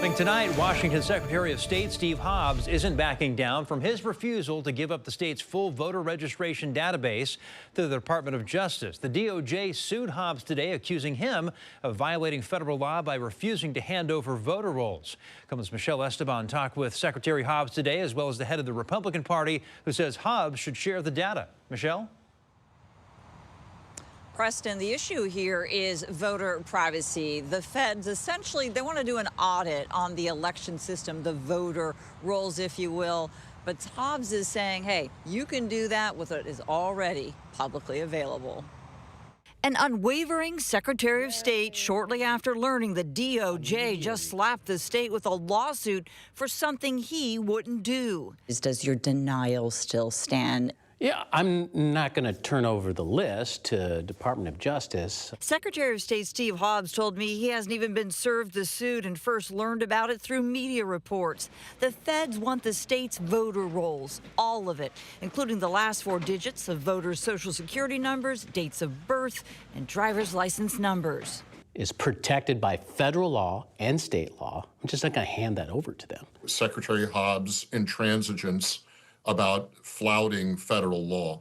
Developing tonight, Washington Secretary of State Steve Hobbs isn't backing down from his refusal to give up the state's full voter registration database to the Department of Justice. The DOJ sued Hobbs today, accusing him of violating federal law by refusing to hand over voter rolls. KOMO's Michelle Esteban talked with Secretary Hobbs today, as well as the head of the Republican Party, who says Hobbs should share the data. Michelle? Preston, the issue here is voter privacy. The feds essentially, they want to do an audit on the election system, the voter rolls, if you will. But Hobbs is saying, hey, you can do that with what is already publicly available. An unwavering Secretary of State shortly after learning the DOJ just slapped the state with a lawsuit for something he wouldn't do. Does your denial still stand? Yeah, I'm not going to turn over the list to Department of Justice. Secretary of State Steve Hobbs told me he hasn't even been served the suit and first learned about it through media reports. The feds want the state's voter rolls, all of it, including the last 4 digits of voters' social security numbers, dates of birth, and driver's license numbers. Is protected by federal law and state law. I'm just not going to hand that over to them. Secretary Hobbs' intransigence about flouting federal law.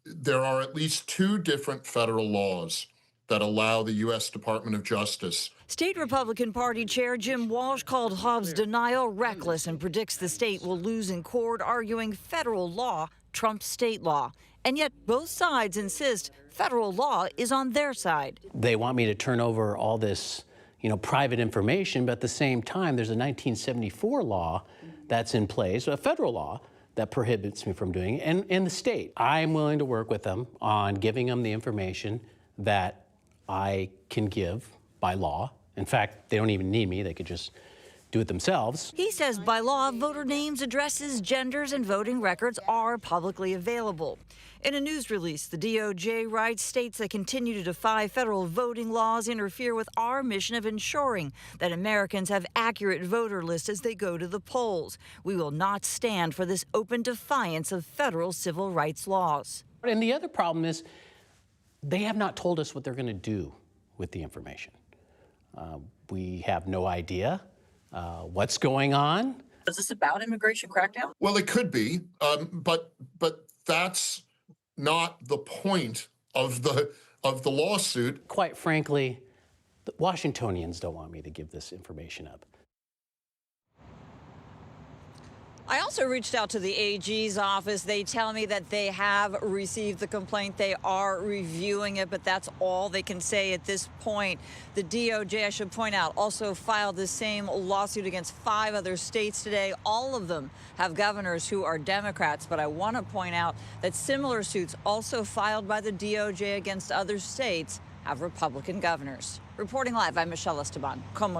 There are at least 2 different federal laws that allow the U.S. Department of Justice. State Republican Party Chair Jim Walsh called Hobbs' denial reckless and predicts the state will lose in court, arguing federal law trumps state law. And yet both sides insist federal law is on their side. They want me to turn over all this, private information, but at the same time, there's a 1974 law that's in place, a federal law, that prohibits me from doing it, and the state. I'm willing to work with them on giving them the information that I can give by law. In fact, they don't even need me. They could just do it themselves. He says by law, voter names, addresses, genders, and voting records are publicly available. In a news release, the DOJ writes states that continue to defy federal voting laws interfere with our mission of ensuring that Americans have accurate voter lists as they go to the polls. We will not stand for this open defiance of federal civil rights laws. And the other problem is they have not told us what they're going to do with the information. We have no idea what's going on. Is this about immigration crackdown? Well, it could be, but that's not the point of the lawsuit. Quite frankly, the Washingtonians don't want me to give this information up. I also reached out to the AG's office. They tell me that they have received the complaint. They are reviewing it, but that's all they can say at this point. The DOJ, I should point out, also filed the same lawsuit against 5 other states today. All of them have governors who are Democrats, but I want to point out that similar suits also filed by the DOJ against other states have Republican governors. Reporting live, I'm Michelle Esteban, KOMO News.